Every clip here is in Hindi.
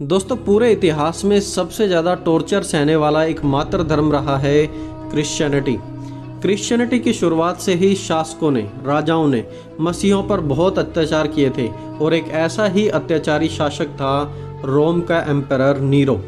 दोस्तों, पूरे इतिहास में सबसे ज़्यादा टॉर्चर सहने वाला एकमात्र धर्म रहा है क्रिश्चियनिटी। क्रिश्चियनिटी की शुरुआत से ही शासकों ने, राजाओं ने मसीहों पर बहुत अत्याचार किए थे और एक ऐसा ही अत्याचारी शासक था रोम का एम्परर नीरो,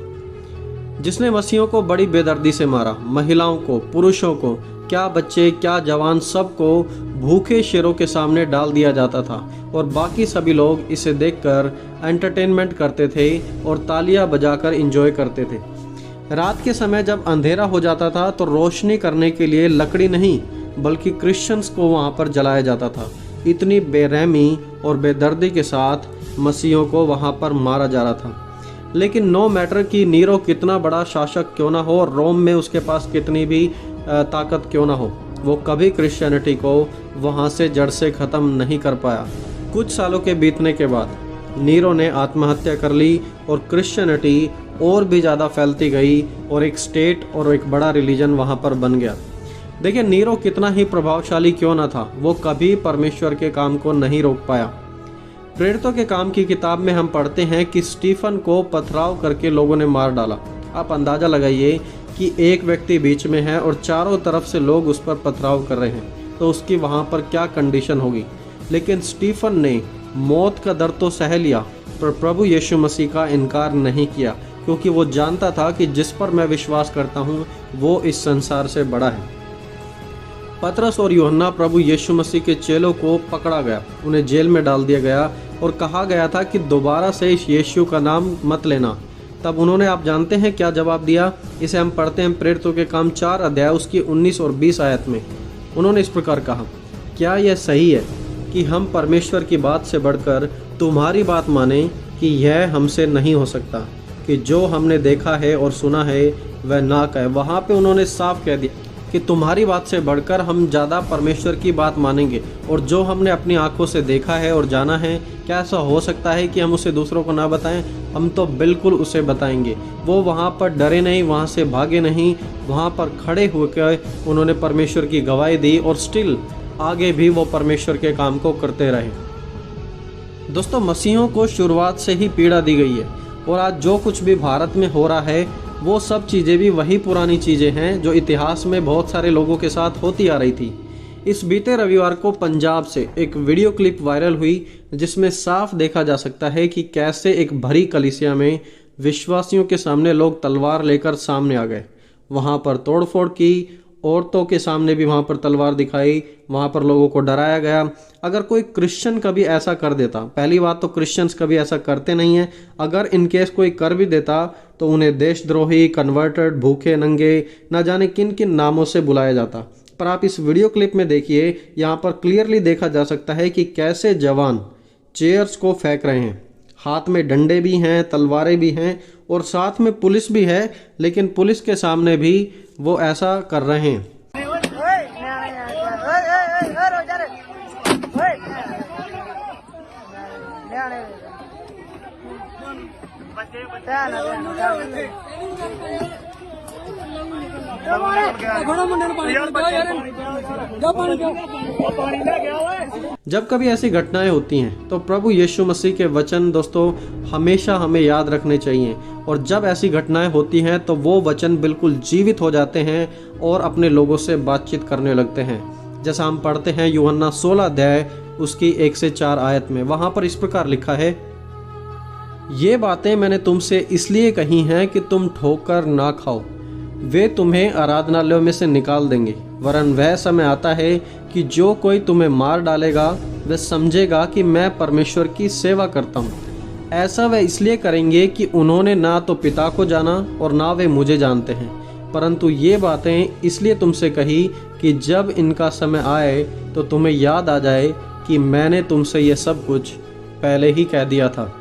जिसने मसीहों को बड़ी बेदर्दी से मारा। महिलाओं को, पुरुषों को, क्या बच्चे क्या जवान, सबको भूखे शेरों के सामने डाल दिया जाता था और बाकी सभी लोग इसे देखकर एंटरटेनमेंट करते थे और तालियां बजाकर एंजॉय करते थे। रात के समय जब अंधेरा हो जाता था तो रोशनी करने के लिए लकड़ी नहीं बल्कि क्रिश्चियंस को वहां पर जलाया जाता था। इतनी बेरहमी और बेदर्दी के साथ मसीहों को वहां पर मारा जा रहा था। लेकिन नो मैटर कि नीरो कितना बड़ा शासक क्यों ना हो, रोम में उसके पास कितनी भी ताकत क्यों ना हो, वो कभी क्रिश्चियनिटी को वहाँ से जड़ से ख़त्म नहीं कर पाया। कुछ सालों के बीतने के बाद नीरो ने आत्महत्या कर ली और क्रिश्चियनिटी और भी ज़्यादा फैलती गई और एक स्टेट और एक बड़ा रिलीजन वहाँ पर बन गया। देखिए, नीरो कितना ही प्रभावशाली क्यों ना था, वो कभी परमेश्वर के काम को नहीं रोक पाया। प्रेरितों के काम की किताब में हम पढ़ते हैं कि स्टीफन को पथराव करके लोगों ने मार डाला। आप अंदाज़ा लगाइए कि एक व्यक्ति बीच में है और चारों तरफ से लोग उस पर पथराव कर रहे हैं, तो उसकी वहाँ पर क्या कंडीशन होगी। लेकिन स्टीफन ने मौत का दर्द तो सह लिया पर प्रभु यीशु मसीह का इनकार नहीं किया, क्योंकि वो जानता था कि जिस पर मैं विश्वास करता हूँ वो इस संसार से बड़ा है। पतरस और यूहन्ना प्रभु यीशु मसीह के चेलों को पकड़ा गया, उन्हें जेल में डाल दिया गया और कहा गया था कि दोबारा से इस यीशु का नाम मत लेना। तब उन्होंने, आप जानते हैं क्या जवाब दिया? इसे हम पढ़ते हैं प्रेरितों के काम 4 अध्याय उसकी 19 और 20 आयत में। उन्होंने इस प्रकार कहा, क्या यह सही है कि हम परमेश्वर की बात से बढ़कर तुम्हारी बात माने कि यह हमसे नहीं हो सकता कि जो हमने देखा है और सुना है वह ना कहे। वहाँ पे उन्होंने साफ कह दिया कि तुम्हारी बात से बढ़कर हम ज़्यादा परमेश्वर की बात मानेंगे और जो हमने अपनी आंखों से देखा है और जाना है, क्या ऐसा हो सकता है कि हम उसे दूसरों को ना बताएं? हम तो बिल्कुल उसे बताएंगे। वो वहाँ पर डरे नहीं, वहाँ से भागे नहीं, वहाँ पर खड़े होकर उन्होंने परमेश्वर की गवाही दी और स्टिल आगे भी वो परमेश्वर के काम को करते रहे। दोस्तों, मसीहों को शुरुआत से ही पीड़ा दी गई है और आज जो कुछ भी भारत में हो रहा है वो सब चीज़ें भी वही पुरानी चीज़ें हैं जो इतिहास में बहुत सारे लोगों के साथ होती आ रही थी। इस बीते रविवार को पंजाब से एक वीडियो क्लिप वायरल हुई जिसमें साफ देखा जा सकता है कि कैसे एक भरी कलीसिया में विश्वासियों के सामने लोग तलवार लेकर सामने आ गए। वहाँ पर तोड़फोड़ की, औरतों के सामने भी वहाँ पर तलवार दिखाई, वहाँ पर लोगों को डराया गया। अगर कोई क्रिश्चियन कभी ऐसा कर देता, पहली बात तो क्रिश्चियंस कभी ऐसा करते नहीं हैं, अगर इनकेस कोई कर भी देता तो उन्हें देशद्रोही, कन्वर्टेड, भूखे नंगे, न जाने किन किन नामों से बुलाया जाता। पर आप इस वीडियो क्लिप में देखिए, यहाँ पर क्लियरली देखा जा सकता है कि कैसे जवान चेयर्स को फेंक रहे हैं। हाथ में डंडे भी हैं, तलवारें भी हैं और साथ में पुलिस भी है, लेकिन पुलिस के सामने भी वो ऐसा कर रहे हैं। जब कभी ऐसी घटनाएं होती हैं तो प्रभु यीशु मसीह के वचन दोस्तों हमेशा हमें याद रखने चाहिए, और जब ऐसी घटनाएं होती हैं तो वो वचन बिल्कुल जीवित हो जाते हैं और अपने लोगों से बातचीत करने लगते हैं। जैसा हम पढ़ते हैं यूहन्ना 16 अध्याय उसकी 1 से 4 आयत में, वहां पर इस प्रकार लिखा है, ये बातें मैंने तुमसे इसलिए कही हैं कि तुम ठोकर ना खाओ। वे तुम्हें आराधनालयों में से निकाल देंगे, वरन वह समय आता है कि जो कोई तुम्हें मार डालेगा वह समझेगा कि मैं परमेश्वर की सेवा करता हूँ। ऐसा वह इसलिए करेंगे कि उन्होंने ना तो पिता को जाना और ना वे मुझे जानते हैं, परंतु ये बातें इसलिए तुमसे कही कि जब इनका समय आए तो तुम्हें याद आ जाए कि मैंने तुमसे ये सब कुछ पहले ही कह दिया था।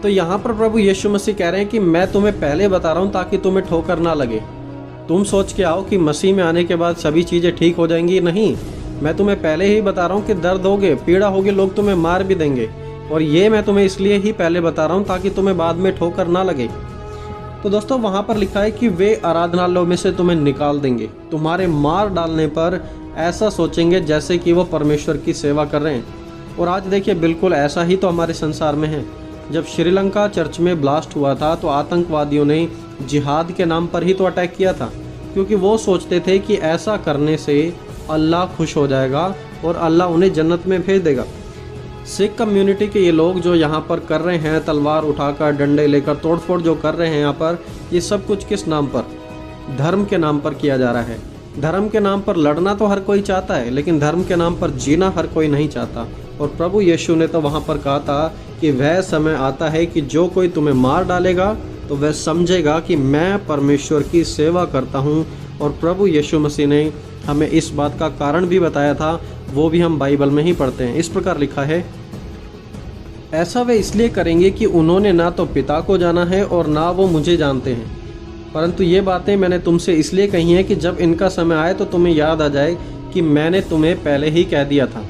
तो यहाँ पर प्रभु यीशु मसीह कह रहे हैं कि मैं तुम्हें पहले बता रहा हूँ ताकि तुम्हें ठोकर ना लगे। तुम सोच के आओ कि मसीह में आने के बाद सभी चीज़ें ठीक हो जाएंगी, नहीं। मैं तुम्हें पहले ही बता रहा हूँ कि दर्द होगे, पीड़ा होगी, लोग तुम्हें मार भी देंगे, और ये मैं तुम्हें इसलिए ही पहले बता रहा हूँ ताकि तुम्हें बाद में ठोकर ना लगे। तो दोस्तों, वहाँ पर लिखा है कि वे आराधनालयों में से तुम्हें निकाल देंगे, तुम्हारे मार डालने पर ऐसा सोचेंगे जैसे कि वो परमेश्वर की सेवा कर रहे हैं। और आज देखिए बिल्कुल ऐसा ही तो हमारे संसार में है। जब श्रीलंका चर्च में ब्लास्ट हुआ था तो आतंकवादियों ने जिहाद के नाम पर ही तो अटैक किया था, क्योंकि वो सोचते थे कि ऐसा करने से अल्लाह खुश हो जाएगा और अल्लाह उन्हें जन्नत में भेज देगा। सिख कम्युनिटी के ये लोग जो यहाँ पर कर रहे हैं, तलवार उठाकर डंडे लेकर तोड़फोड़ जो कर रहे हैं यहाँ पर, ये सब कुछ किस नाम पर? धर्म के नाम पर किया जा रहा है। धर्म के नाम पर लड़ना तो हर कोई चाहता है, लेकिन धर्म के नाम पर जीना हर कोई नहीं चाहता। और प्रभु यीशु ने तो वहाँ पर कहा था कि वह समय आता है कि जो कोई तुम्हें मार डालेगा तो वह समझेगा कि मैं परमेश्वर की सेवा करता हूँ। और प्रभु यीशु मसीह ने हमें इस बात का कारण भी बताया था, वो भी हम बाइबल में ही पढ़ते हैं। इस प्रकार लिखा है, ऐसा वे इसलिए करेंगे कि उन्होंने ना तो पिता को जाना है और ना वो मुझे जानते हैं, परंतु ये बातें मैंने तुमसे इसलिए कही हैं कि जब इनका समय आए तो तुम्हें याद आ जाए कि मैंने तुम्हें पहले ही कह दिया था।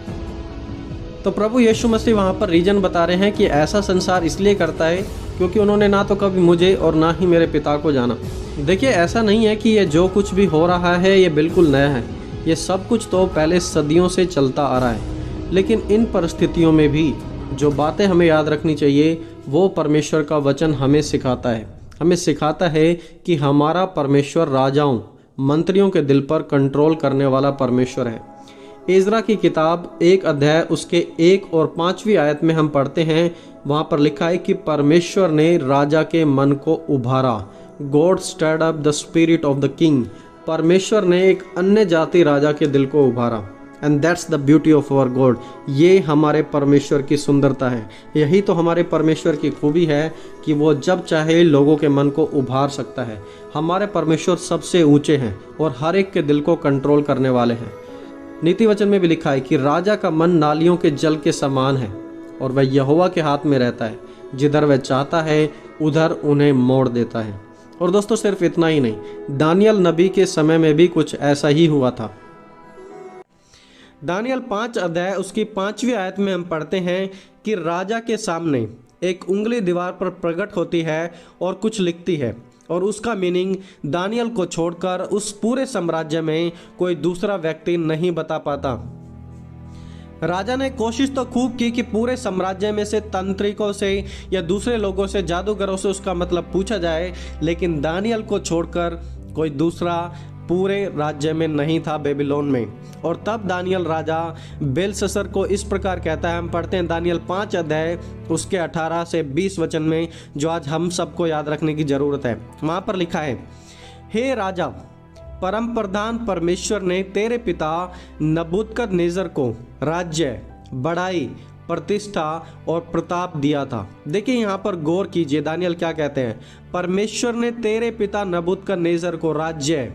तो प्रभु यीशु मसीह वहाँ पर रीजन बता रहे हैं कि ऐसा संसार इसलिए करता है क्योंकि उन्होंने ना तो कभी मुझे और ना ही मेरे पिता को जाना। देखिए ऐसा नहीं है कि ये जो कुछ भी हो रहा है ये बिल्कुल नया है, ये सब कुछ तो पहले सदियों से चलता आ रहा है। लेकिन इन परिस्थितियों में भी जो बातें हमें याद रखनी चाहिए वो परमेश्वर का वचन हमें सिखाता है। हमें सिखाता है कि हमारा परमेश्वर राजाओं मंत्रियों के दिल पर कंट्रोल करने वाला परमेश्वर है। इज़रा की किताब 1 अध्याय उसके 1 और 5वीं आयत में हम पढ़ते हैं, वहाँ पर लिखा है कि परमेश्वर ने राजा के मन को उभारा। God stirred up the spirit of the king. परमेश्वर ने एक अन्य जाति राजा के दिल को उभारा। And that's the beauty of our God. ये हमारे परमेश्वर की सुंदरता है, यही तो हमारे परमेश्वर की खूबी है कि वो जब चाहे लोगों के मन को उभार सकता है। हमारे परमेश्वर सबसे ऊंचे हैं और हर एक के दिल को कंट्रोल करने वाले हैं। नीति वचन में भी लिखा है कि राजा का मन नालियों के जल के समान है और वह यहोवा के हाथ में रहता है, जिधर वह चाहता है उधर उन्हें मोड़ देता है। और दोस्तों सिर्फ इतना ही नहीं, दानियल नबी के समय में भी कुछ ऐसा ही हुआ था। दानियल 5 अध्याय उसकी 5वीं आयत में हम पढ़ते हैं कि राजा के सामने एक उंगली दीवार पर प्रकट होती है और कुछ लिखती है, और उसका मीनिंग दानियल को छोड़कर उस पूरे साम्राज्य में कोई दूसरा व्यक्ति नहीं बता पाता। राजा ने कोशिश तो खूब की कि पूरे साम्राज्य में से तंत्रिकों से या दूसरे लोगों से, जादूगरों से उसका मतलब पूछा जाए, लेकिन दानियल को छोड़कर कोई दूसरा पूरे राज्य में नहीं था बेबीलोन में। और तब दानियल राजा बेलशस्सर को इस प्रकार कहता है, हम पढ़ते हैं दानियल 5 अध्याय उसके 18 से 20 वचन में, जो आज हम सबको याद रखने की जरूरत है। वहाँ पर लिखा है, हे राजा, परम प्रधान परमेश्वर ने तेरे पिता नबूकदनेस्सर को राज्य, बड़ाई, प्रतिष्ठा और प्रताप दिया था। देखिए यहाँ पर गौर कीजिए, दानियल क्या कहते हैं, परमेश्वर ने तेरे पिता नबूकदनेस्सर को राज्य,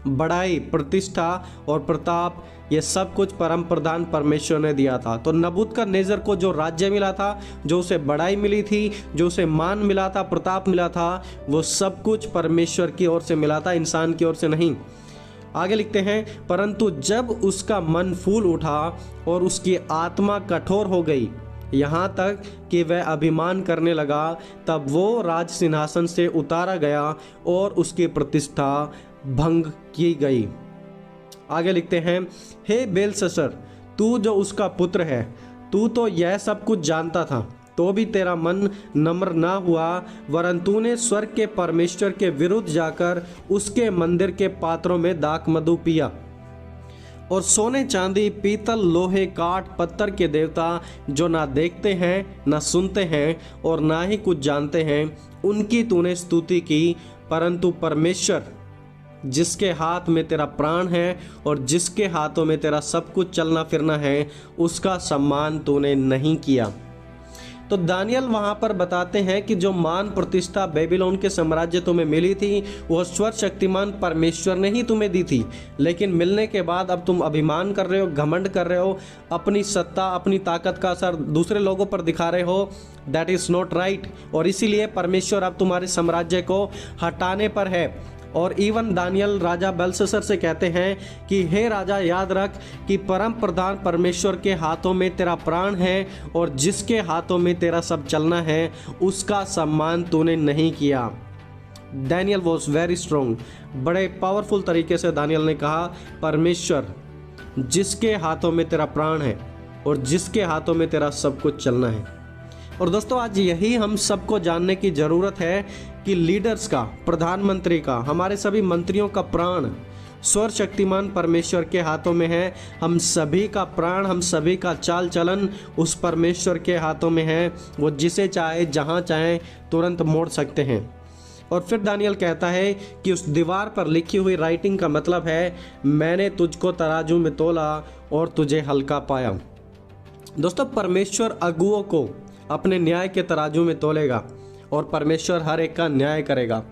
बड़ाई, प्रतिष्ठा और प्रताप, ये सब कुछ परम प्रधान परमेश्वर ने दिया था। तो नबूकदनेस्सर को जो राज्य मिला था, जो उसे बड़ाई मिली थी, जो उसे मान मिला था, प्रताप मिला था, वो सब कुछ परमेश्वर की ओर से मिला था, इंसान की ओर से नहीं। आगे लिखते हैं, परंतु जब उसका मन फूल उठा और उसकी आत्मा कठोर हो गई, यहाँ तक कि वह अभिमान करने लगा, तब वो राज सिंहासन से उतारा गया और उसकी प्रतिष्ठा भंग की गई। आगे लिखते हैं, हे बेलशस्सर, तू जो उसका पुत्र है, तू तो यह सब कुछ जानता था, तो भी तेरा मन नम्र ना हुआ, वरन तूने स्वर्ग के परमेश्वर के विरुद्ध जाकर उसके मंदिर के पात्रों में दाख मधु पिया और सोने, चांदी, पीतल, लोहे, काठ, पत्थर के देवता जो ना देखते हैं, ना सुनते हैं और ना ही कुछ जानते हैं, उनकी तूने स्तुति की। परंतु परमेश्वर जिसके हाथ में तेरा प्राण है और जिसके हाथों में तेरा सब कुछ चलना फिरना है, उसका सम्मान तूने नहीं किया। तो दानियल वहाँ पर बताते हैं कि जो मान प्रतिष्ठा बेबीलोन के साम्राज्य तुम्हें मिली थी, वह सर्वशक्तिमान परमेश्वर ने ही तुम्हें दी थी, लेकिन मिलने के बाद अब तुम अभिमान कर रहे हो, घमंड कर रहे हो, अपनी सत्ता, अपनी ताकत का असर दूसरे लोगों पर दिखा रहे हो। That is not right. और इसीलिए परमेश्वर अब तुम्हारे साम्राज्य को हटाने पर है। और इवन दानियल राजा बेलशस्सर से कहते हैं कि हे राजा, याद रख कि परम प्रधान परमेश्वर के हाथों में तेरा प्राण है और जिसके हाथों में तेरा सब चलना है, उसका सम्मान तूने नहीं किया। Daniel was very strong. बड़े पावरफुल तरीके से दानियल ने कहा, परमेश्वर जिसके हाथों में तेरा प्राण है और जिसके हाथों में तेरा सब कुछ चलना है। और दोस्तों आज यही हम सबको जानने की ज़रूरत है कि लीडर्स का, प्रधानमंत्री का, हमारे सभी मंत्रियों का प्राण सर्वशक्तिमान परमेश्वर के हाथों में है। हम सभी का प्राण, हम सभी का चाल चलन उस परमेश्वर के हाथों में है। वो जिसे चाहे जहाँ चाहे तुरंत मोड़ सकते हैं। और फिर दानियल कहता है कि उस दीवार पर लिखी हुई राइटिंग का मतलब है, मैंने तुझको तराजू में तोला और तुझे हल्का पाया। दोस्तों परमेश्वर अगुओं को अपने न्याय के तराजू में तोलेगा और परमेश्वर हर एक का न्याय करेगा।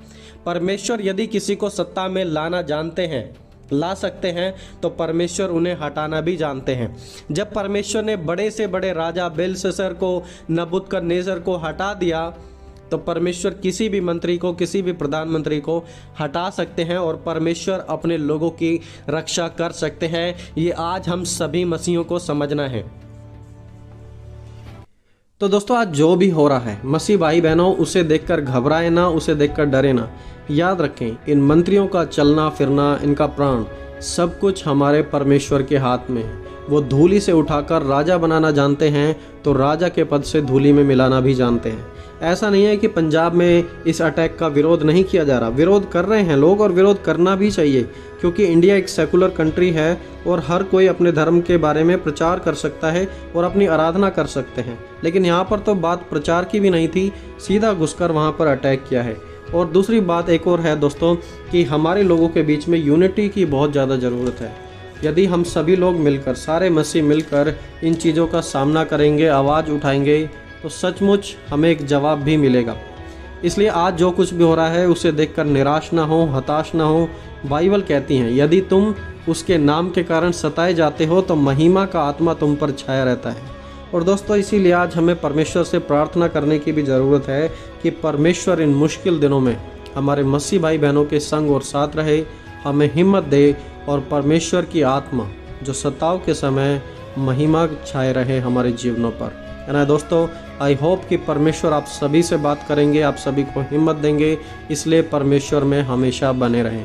परमेश्वर यदि किसी को सत्ता में लाना जानते हैं, ला सकते हैं, तो परमेश्वर उन्हें हटाना भी जानते हैं। जब परमेश्वर ने बड़े से बड़े राजा बेलशस्सर को, नबूकदनेस्सर को हटा दिया, तो परमेश्वर किसी भी मंत्री को, किसी भी प्रधानमंत्री को हटा सकते हैं और परमेश्वर अपने लोगों की रक्षा कर सकते हैं। ये आज हम सभी मसीहों को समझना है। तो दोस्तों आज जो भी हो रहा है, मसीह भाई बहनों, उसे देखकर घबराए ना, उसे देखकर डरे ना। याद रखें, इन मंत्रियों का चलना फिरना, इनका प्राण, सब कुछ हमारे परमेश्वर के हाथ में है। वो धूली से उठाकर राजा बनाना जानते हैं, तो राजा के पद से धूली में मिलाना भी जानते हैं। ऐसा नहीं है कि पंजाब में इस अटैक का विरोध नहीं किया जा रहा, विरोध कर रहे हैं लोग और विरोध करना भी चाहिए, क्योंकि इंडिया एक सेकुलर कंट्री है और हर कोई अपने धर्म के बारे में प्रचार कर सकता है और अपनी आराधना कर सकते हैं। लेकिन यहाँ पर तो बात प्रचार की भी नहीं थी, सीधा घुसकर वहाँ पर अटैक किया है। और दूसरी बात एक और है दोस्तों कि हमारे लोगों के बीच में यूनिटी की बहुत ज़्यादा ज़रूरत है। यदि हम सभी लोग मिलकर, सारे मसीह मिलकर इन चीज़ों का सामना करेंगे, आवाज़ उठाएंगे, तो सचमुच हमें एक जवाब भी मिलेगा। इसलिए आज जो कुछ भी हो रहा है उसे देखकर निराश ना हो, हताश ना हो। बाइबल कहती हैं, यदि तुम उसके नाम के कारण सताए जाते हो तो महिमा का आत्मा तुम पर छाया रहता है। और दोस्तों इसीलिए आज हमें परमेश्वर से प्रार्थना करने की भी ज़रूरत है कि परमेश्वर इन मुश्किल दिनों में हमारे मसीह भाई बहनों के संग और साथ रहे, हमें हिम्मत दे और परमेश्वर की आत्मा जो सताव के समय महिमा छाए रहे हमारे जीवनों पर। है ना दोस्तों, आई होप कि परमेश्वर आप सभी से बात करेंगे, आप सभी को हिम्मत देंगे, इसलिए परमेश्वर में हमेशा बने रहें।